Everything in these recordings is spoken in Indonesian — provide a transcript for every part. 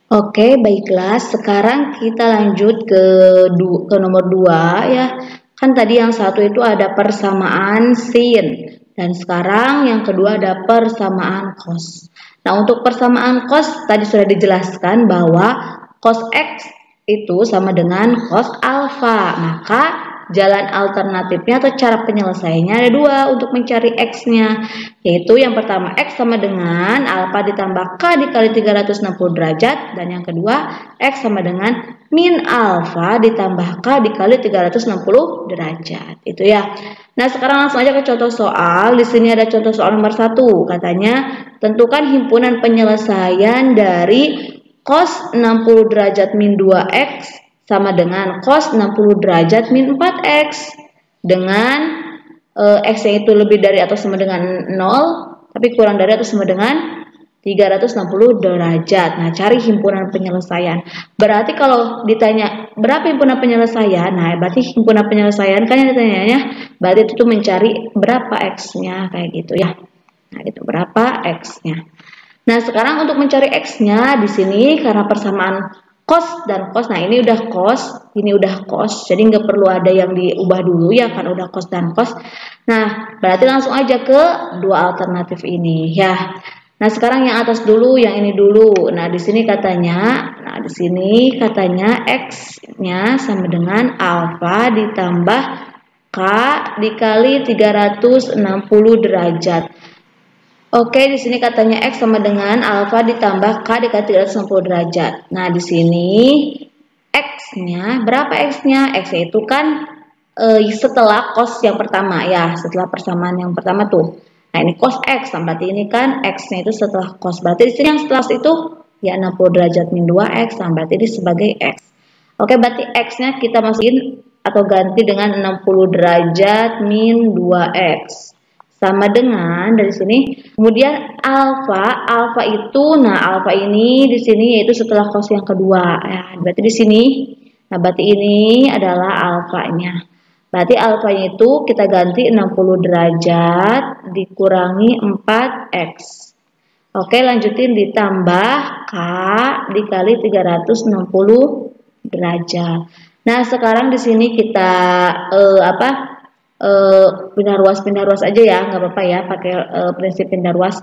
Oke, baiklah. Sekarang kita lanjut ke nomor 2 ya. Kan tadi yang satu itu ada persamaan sin. Dan sekarang yang kedua ada persamaan cos. Nah, untuk persamaan cos tadi sudah dijelaskan bahwa cos X itu sama dengan cos alfa. Maka jalan alternatifnya atau cara penyelesaiannya ada dua untuk mencari X-nya. Yaitu yang pertama X sama dengan alfa ditambah K dikali 360 derajat. Dan yang kedua X sama dengan min alfa ditambah K dikali 360 derajat. Itu ya. Nah, sekarang langsung aja ke contoh soal. Di sini ada contoh soal nomor 1. Katanya, tentukan himpunan penyelesaian dari cos 60 derajat min 2X sama dengan cos 60 derajat min 4X. Dengan X-nya itu lebih dari atau sama dengan 0, tapi kurang dari atau sama dengan 360 derajat. Nah, cari himpunan penyelesaian. Berarti kalau ditanya berapa himpunan penyelesaian, nah berarti himpunan penyelesaian kan yang ditanyanya, berarti itu tuh mencari berapa X-nya kayak gitu ya. Nah, itu berapa X-nya. Nah, sekarang untuk mencari X-nya di sini karena persamaan cos dan cos. Nah, ini udah cos, ini udah cos. Jadi nggak perlu ada yang diubah dulu ya, kan udah cos dan cos. Nah, berarti langsung aja ke dua alternatif ini ya. Nah, sekarang yang atas dulu, yang ini dulu. Nah, di sini katanya, X-nya sama dengan alfa ditambah K dikali 360 derajat. Oke, di sini katanya X sama dengan alfa ditambah K dikali 360 derajat. Nah, di sini X-nya, berapa X-nya? X-nya itu kan setelah cos yang pertama ya, setelah persamaan yang pertama tuh. Nah, ini cos X, berarti ini kan X-nya itu setelah cos. Berarti di sini yang setelah itu ya 60 derajat min 2X, berarti ini sebagai X. Oke, berarti X-nya kita masukin atau ganti dengan 60 derajat min 2X. Sama dengan dari sini. Kemudian alfa itu, nah alfa ini di sini yaitu setelah cos yang kedua. Ya, berarti di sini. Nah, berarti ini adalah alfanya. Berarti alfanya itu kita ganti 60 derajat dikurangi 4X. Oke, lanjutin ditambah K dikali 360 derajat. Nah, sekarang di sini kita pindah ruas aja ya, nggak apa-apa ya, pakai prinsip pindah ruas.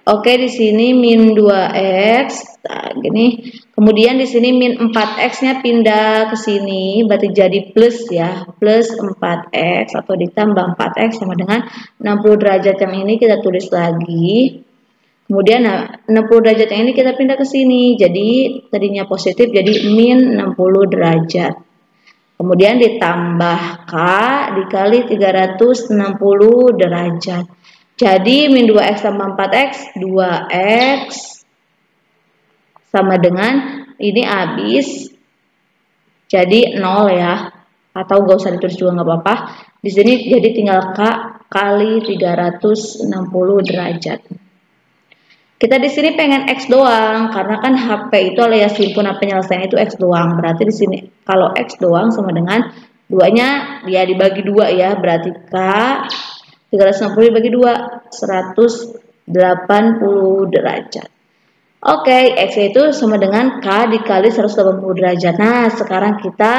Oke, di sini min 2X, nah, gini. Kemudian di sini min 4X-nya pindah ke sini, berarti jadi plus ya, plus 4X atau ditambah 4X sama dengan 60 derajat yang ini kita tulis lagi. Kemudian 60 derajat yang ini kita pindah ke sini, jadi tadinya positif jadi min 60 derajat. Kemudian ditambah K dikali 360 derajat. Jadi min 2X tambah 4X, 2X sama dengan ini habis jadi 0 ya. Atau gak usah ditulis juga nggak apa-apa. Di sini jadi tinggal K kali 360 derajat. Kita di sini pengen X doang karena kan HP itu alias himpunan penyelesaian itu X doang. Berarti di sini kalau X doang sama dengan duanya dia dibagi 2 ya. Berarti K 360 dibagi 2 180 derajat. Oke, X itu sama dengan K dikali 180 derajat. Nah, sekarang kita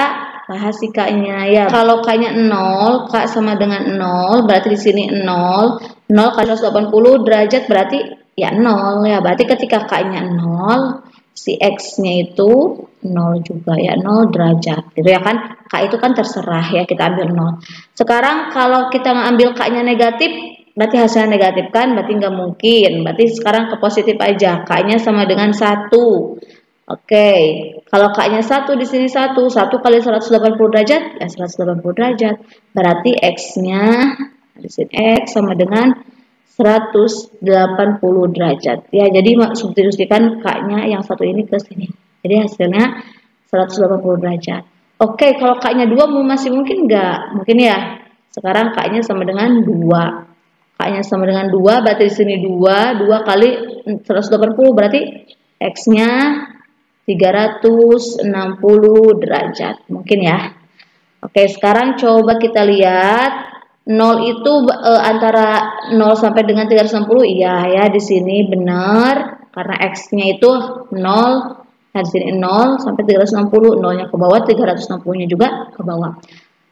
bahas si K-nya ya. Kalau K-nya 0, K sama dengan 0, berarti di sini 0. 0 kali 180 derajat berarti ya 0 ya. Berarti ketika K-nya 0, si X-nya itu 0 juga ya, 0 derajat. Gitu ya kan? K itu kan terserah ya, kita ambil 0. Sekarang kalau kita ngambil K-nya negatif, berarti hasilnya negatif kan? Berarti nggak mungkin. Berarti sekarang ke positif aja. K-nya sama dengan 1. Oke. Kalau K-nya 1 di sini 1. 1 kali 180 derajat, ya 180 derajat. Berarti X-nya di sini X sama dengan 180 derajat. Ya, jadi substitusikan K-nya yang satu ini ke sini. Jadi hasilnya 180 derajat. Oke, kalau K-nya 2 masih mungkin nggak? Mungkin ya. Sekarang K-nya sama dengan 2. K-nya sama dengan 2, berarti di sini 2. 2 kali 180 berarti X-nya 360 derajat. Mungkin ya. Oke, sekarang coba kita lihat. 0 itu antara 0 sampai dengan 360, iya ya, di sini benar karena X-nya itu 0 Nah, di sini 0 sampai 360, 0-nya ke bawah, 360-nya juga ke bawah.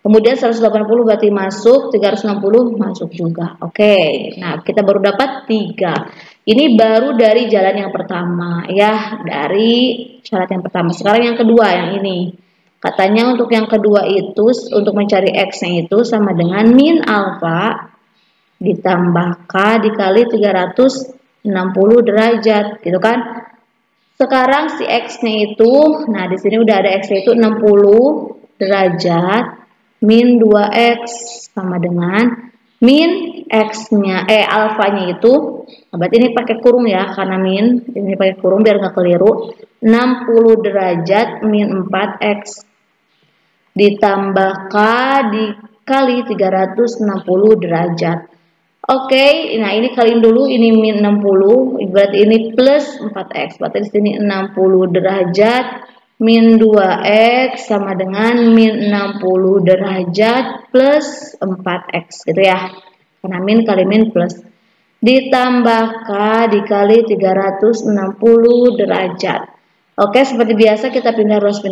Kemudian 180 berarti masuk, 360 masuk juga. Oke, nah kita baru dapat 3. Ini baru dari jalan yang pertama ya, dari syarat yang pertama. Sekarang yang kedua, yang ini. Katanya untuk yang kedua itu, untuk mencari X-nya itu sama dengan min alfa ditambah K dikali 360 derajat, gitu kan. Sekarang si X-nya itu, nah di sini udah ada X-nya itu 60 derajat min 2X sama dengan min X-nya, alfanya itu, nah berarti ini pakai kurung ya, karena min, ini pakai kurung biar nggak keliru, 60 derajat min 4X ditambah K dikali 360 derajat. Oke, nah ini kaliin dulu, ini min 60, berarti ini plus 4X. Berarti di sini 60 derajat min 2X sama dengan min 60 derajat plus 4X gitu ya. Karena min kali min plus. Ditambah K dikali 360 derajat. Oke, seperti biasa kita pindah ruas.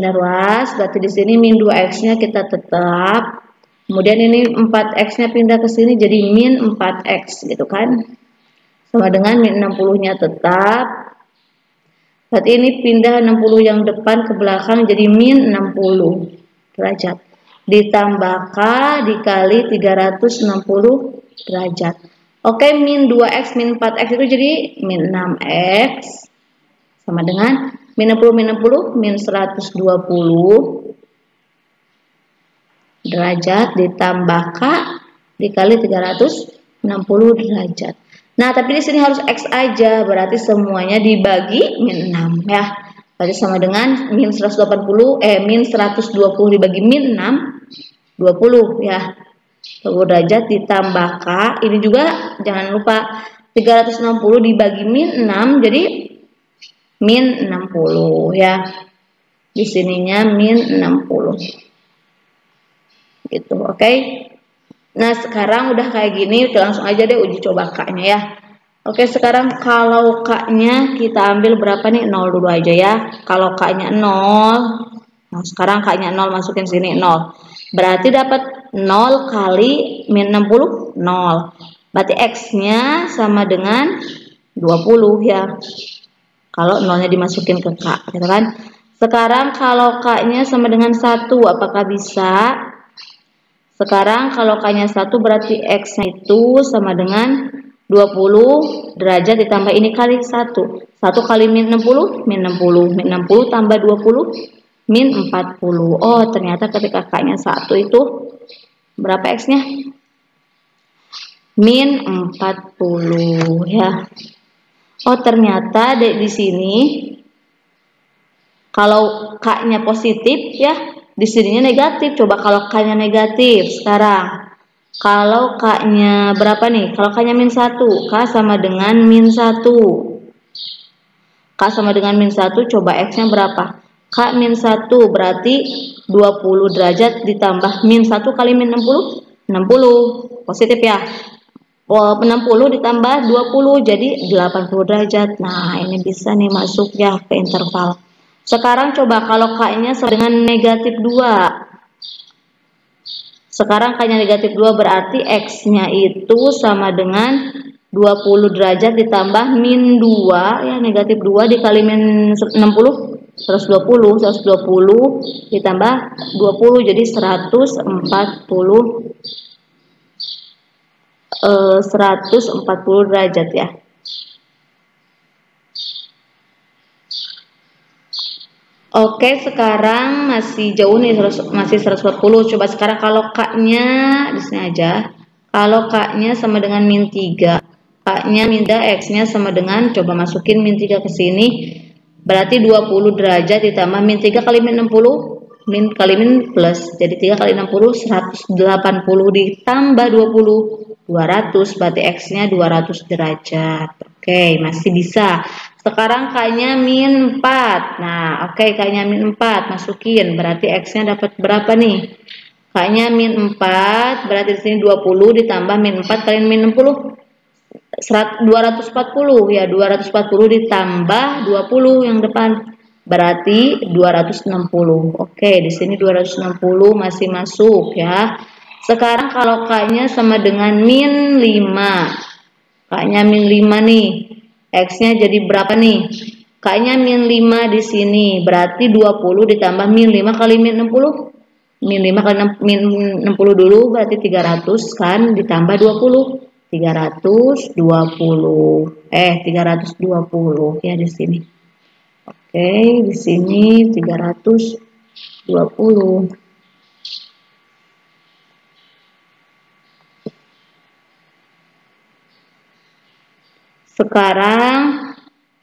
Berarti di sini min 2X-nya kita tetap. Kemudian ini 4X-nya pindah ke sini jadi min 4X gitu kan. Sama dengan min 60-nya tetap. Berarti ini pindah 60 yang depan ke belakang jadi min 60 derajat. Ditambah K dikali 360 derajat. Oke, min 2X min 4X itu jadi min 6X. Sama dengan min 60 min 120 derajat ditambah K dikali 360 derajat. Nah, tapi di sini harus X aja, berarti semuanya dibagi min 6 ya. Berarti sama dengan min 120 min 120 dibagi min 6 20 ya. 20 derajat ditambah K, ini juga jangan lupa 360 dibagi min 6 jadi min 60 ya. Di sininya min 60. Gitu, oke. Nah, sekarang udah kayak gini, langsung aja deh uji coba K-nya ya. Oke, sekarang kalau K-nya kita ambil berapa nih? 0 dulu aja ya. Kalau K-nya 0, nah sekarang K-nya 0 masukin sini 0. Berarti dapat 0 kali min 60, 0. Berarti X-nya sama dengan 20 ya. Kalau 0-nya dimasukin ke K, gitu kan? Sekarang kalau K-nya sama dengan 1, apakah bisa? Sekarang kalau K-nya 1 berarti X-nya itu sama dengan 20 derajat ditambah ini kali 1. 1 kali min 60, min 60. Min 60 tambah 20, min 40. Oh, ternyata ketika K-nya 1 itu berapa X-nya? Min 40 ya. Oh, ternyata di sini kalau K-nya positif ya, di sininya negatif. Coba kalau K-nya negatif sekarang. Kalau K-nya berapa nih? Kalau K-nya min 1, K sama dengan min 1. K sama dengan min 1, coba X-nya berapa? K min 1 berarti 20 derajat ditambah min 1 kali min 60, 60. Positif ya. 60 ditambah 20 jadi 80 derajat. Nah, ini bisa nih masuk ya ke interval. Sekarang coba kalau K-nya sama dengan negatif 2. Sekarang K-nya negatif 2 berarti X-nya itu sama dengan 20 derajat ditambah min 2 ya, negatif 2 dikali min 60, 120 ditambah 20 jadi 140 derajat ya. Oke, sekarang masih jauh nih, masih 140. Coba sekarang kalau K-nya di sini aja. Kalau K-nya sama dengan min 3. K-nya min 3, X-nya sama dengan, coba masukin min 3 ke sini. Berarti 20 derajat ditambah min 3 kali min 60. Min kali min plus. Jadi 3 kali 60, 180 ditambah 20, 200. Berarti X-nya 200 derajat. Oke, masih bisa. Sekarang K-nya min 4. Nah, oke, K-nya min 4 masukin. Berarti X-nya dapat berapa nih? K-nya min 4, berarti di sini 20 ditambah min 4 kali min 60. 240 ya, 240 ditambah 20 yang depan. berarti 260. Oke, di sini 260 masih masuk ya. Sekarang kalau K-nya sama dengan min 5. K-nya min 5 nih. X-nya jadi berapa nih? K-nya min 5 di sini. Berarti 20 ditambah min 5 kali min 60. Min 5 kali min 60 dulu berarti 300 kan, ditambah 20. 320. 320 ya di sini. Oke, di sini 320. Sekarang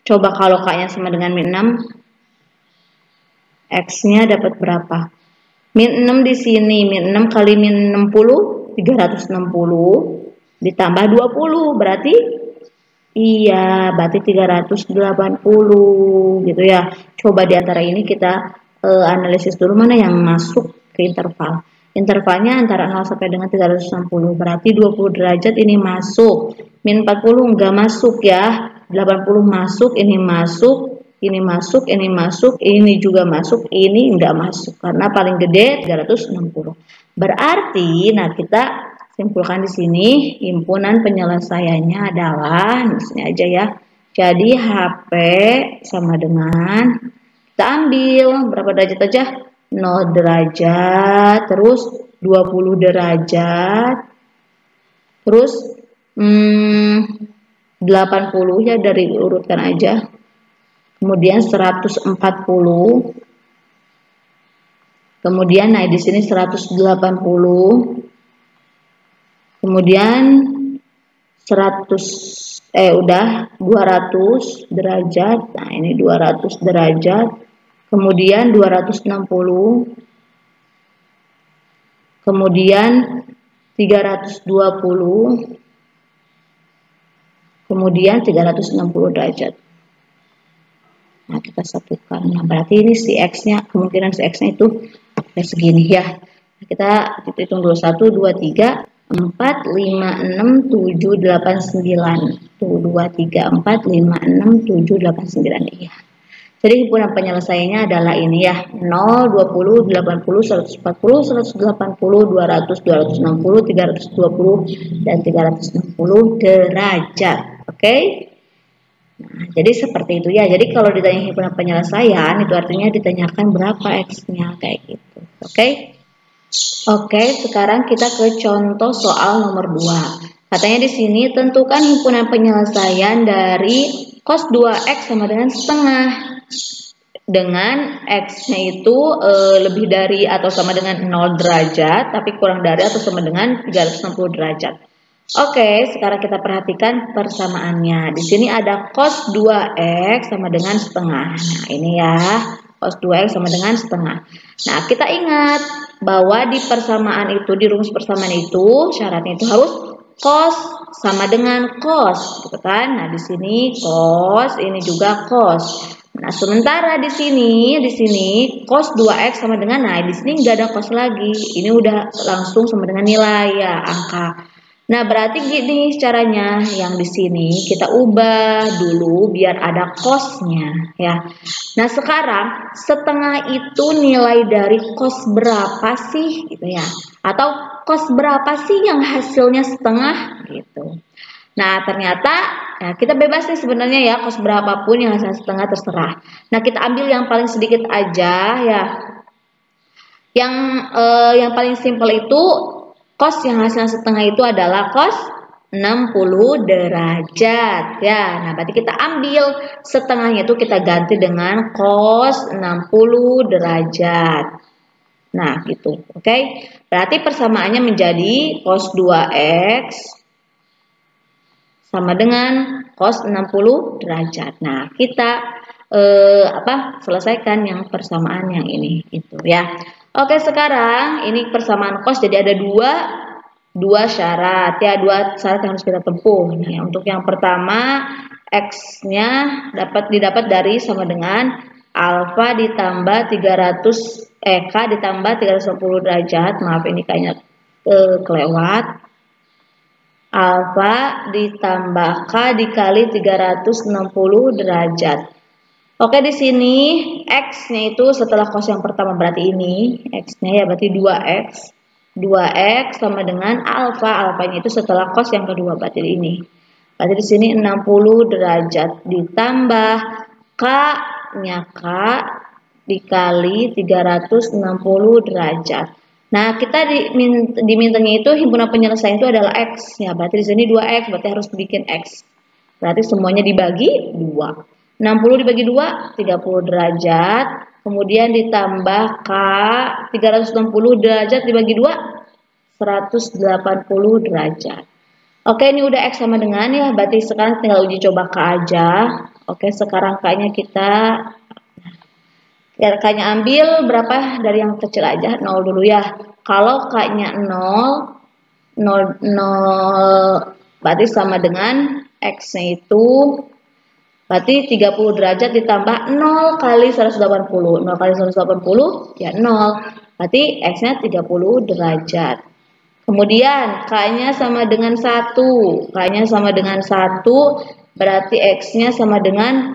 coba kalau K-nya sama dengan min 6, X-nya dapat berapa? Min 6 di sini, min 6 kali min 60, 360 ditambah 20 berarti iya, berarti 380 gitu ya. Coba di antara ini kita analisis dulu mana yang masuk ke interval. Intervalnya antara 0 sampai dengan 360, berarti 20 derajat ini masuk. Min 40 enggak masuk ya. 80 masuk, ini masuk, ini masuk, ini masuk, ini juga masuk, ini enggak masuk karena paling gede 360. Berarti nah kita simpulkan di sini himpunan penyelesaiannya adalah di sini aja ya. Jadi HP sama dengan kita ambil berapa derajat aja? 0 derajat, terus 20 derajat, terus 80 ya dari urutkan aja. Kemudian 140. Kemudian nah di sini 180. Kemudian 200 derajat. Nah, ini 200 derajat. Kemudian 260. Kemudian 320. Kemudian 360 derajat. Nah, kita satukan. Nah, berarti ini si X-nya, kemungkinan si X-nya itu kayak segini ya. Kita hitung dulu 1, 2, 3. 4, 5, 6, 7, 8, 9. Tuh, 2, 3, 4, 5, 6, 7, 8, 9. Iya. Jadi himpunan penyelesaiannya adalah ini ya. 0, 20, 80, 140, 180, 200, 260, 320, dan 360 derajat. Oke? Nah, jadi seperti itu ya. Jadi kalau ditanya himpunan penyelesaian, itu artinya ditanyakan berapa X-nya kayak gitu. Oke? Oke, sekarang kita ke contoh soal nomor 2. Katanya di sini tentukan himpunan penyelesaian dari cos 2x sama dengan setengah. Dengan x-nya itu lebih dari atau sama dengan 0 derajat, tapi kurang dari atau sama dengan 360 derajat. Oke, sekarang kita perhatikan persamaannya. Di sini ada cos 2x sama dengan setengah. Nah, ini ya, cos 2x sama dengan setengah. Nah, kita ingat bahwa di persamaan itu, di rumus persamaan itu, syaratnya itu harus cos sama dengan cos, gitu kan? Nah, di sini cos, ini juga cos. Nah, sementara di sini cos 2x sama dengan, nah di sini nggak ada cos lagi. Ini udah langsung sama dengan nilai ya, angka. Nah, berarti gini caranya, yang di sini kita ubah dulu biar ada cosnya ya. Nah, sekarang setengah itu nilai dari cos berapa sih gitu ya? Atau cos berapa sih yang hasilnya setengah gitu. Nah, ternyata ya, kita bebas nih sebenarnya ya, cos berapapun yang hasilnya setengah terserah. Nah, kita ambil yang paling sedikit aja ya. Yang paling simpel itu cos yang hasilnya setengah itu adalah cos 60 derajat ya. Nah, berarti kita ambil setengahnya itu kita ganti dengan cos 60 derajat. Nah, gitu. Oke. Berarti persamaannya menjadi cos 2x sama dengan cos 60 derajat. Nah, kita selesaikan yang persamaan yang ini itu ya. Oke, sekarang ini persamaan cos, jadi ada dua syarat ya, dua syarat yang harus kita tempuh. Nah, untuk yang pertama X-nya didapat dari sama dengan alfa ditambah 300 K ditambah 310 derajat. Maaf, ini kayaknya kelewat. Alfa ditambah K dikali 360 derajat. Oke, di sini X-nya itu setelah cos yang pertama berarti ini, X-nya ya berarti 2X. 2X sama dengan alfa, alfanya itu setelah cos yang kedua berarti ini. Berarti di sini 60 derajat ditambah K-nya K dikali 360 derajat. Nah, kita dimintanya itu himpunan penyelesaian itu adalah X. Ya, berarti di sini 2X, berarti harus bikin X. Berarti semuanya dibagi 2. 60 dibagi 2, 30 derajat. Kemudian ditambah K, 360 derajat dibagi 2, 180 derajat. Oke, ini udah X sama dengan ya, berarti sekarang tinggal uji coba K aja. Oke, sekarang K-nya K-nya ambil berapa dari yang kecil aja, 0 dulu ya. Kalau K-nya 0, 0 berarti sama dengan X-nya itu berarti 30 derajat ditambah 0 kali 180. 0 kali 180 ya 0. Berarti X-nya 30 derajat. Kemudian K-nya sama dengan 1. K-nya sama dengan 1 berarti X-nya sama dengan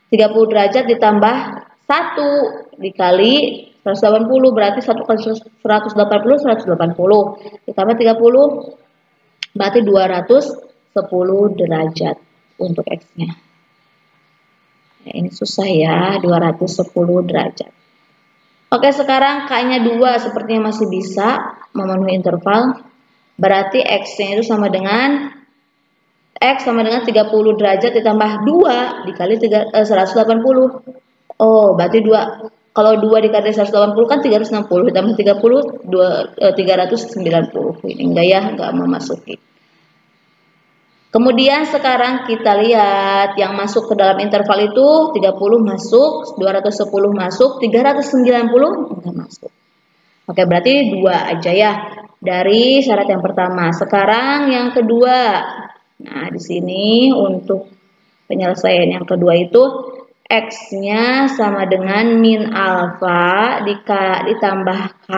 30 derajat ditambah 1 dikali 180 berarti 1 kali 180 180 ditambah 30 berarti 210 derajat untuk X-nya. Ya, ini susah ya, 210 derajat. Oke, sekarang K-nya 2 sepertinya masih bisa memenuhi interval. Berarti X-nya itu sama dengan X sama dengan 30 derajat ditambah 2 dikali 180. Oh, berarti 2. Kalau 2 dikali 180 kan 360 ditambah 30 390. Ini enggak ya, enggak memasuki. Kemudian sekarang kita lihat yang masuk ke dalam interval itu 30 masuk, 210 masuk, 390 enggak masuk. Oke, berarti 2 aja ya dari syarat yang pertama. Sekarang yang kedua. Nah, di sini untuk penyelesaian yang kedua itu X-nya sama dengan min alfa ditambah K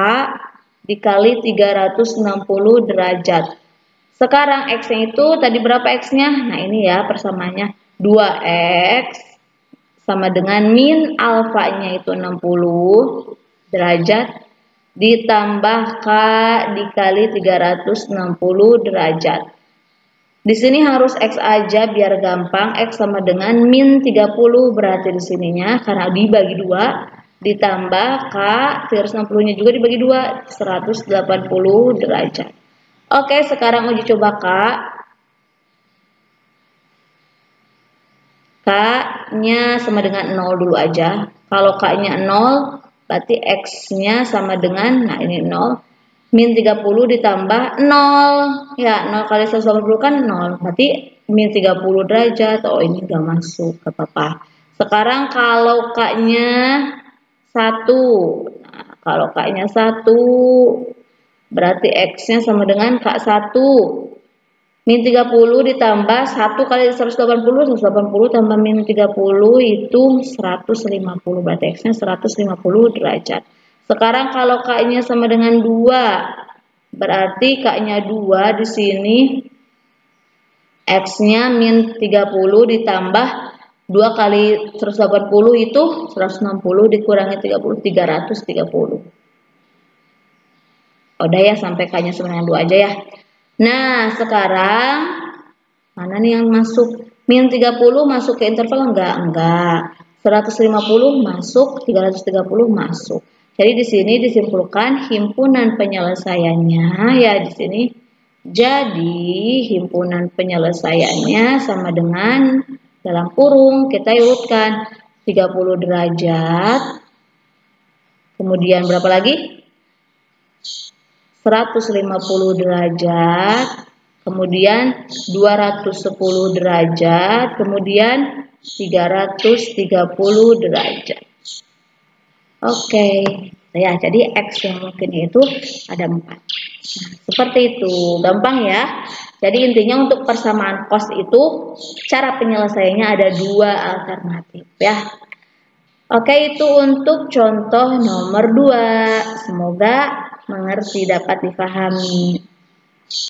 dikali 360 derajat. Sekarang X-nya itu tadi berapa X-nya? Nah, ini ya persamaannya. 2X sama dengan min alfanya itu 60 derajat ditambah K dikali 360 derajat. Di sini harus X aja biar gampang. X sama dengan min 30 berarti di sininya karena dibagi 2 ditambah K 360-nya juga dibagi 2 180 derajat. Oke, sekarang uji coba K. K-nya sama dengan 0 dulu aja. Kalau K-nya 0, berarti X-nya sama dengan, nah ini 0. Min 30 ditambah 0. Ya, 0 kali 180 kan 0. Berarti min 30 derajat. Oh, ini gak masuk, gak apa-apa. Sekarang kalau K-nya 1. Nah, kalau K-nya 1, berarti X-nya sama dengan K1. Min 30 ditambah 1 kali 180. 180 tambah min 30 itu 150. Berarti X-nya 150 derajat. Sekarang kalau K-nya sama dengan 2. Berarti K-nya 2 di sini X-nya min 30 ditambah 2 kali 180 itu 160 dikurangi 30, 330. Udah ya, sampai K-nya sama dengan 2 aja ya. Nah, sekarang mana nih yang masuk? Min 30 masuk ke interval enggak. 150 masuk, 330 masuk. Jadi di sini disimpulkan himpunan penyelesaiannya ya di sini. Jadi himpunan penyelesaiannya sama dengan dalam kurung kita urutkan 30 derajat. Kemudian berapa lagi? 150 derajat, kemudian 210 derajat, kemudian 330 derajat. Oke, ya jadi X yang mungkin itu ada 4. Nah, seperti itu, gampang ya. Jadi intinya untuk persamaan cos itu cara penyelesaiannya ada 2 alternatif ya. Oke, itu untuk contoh nomor 2. Semoga mengerti, dapat dipahami.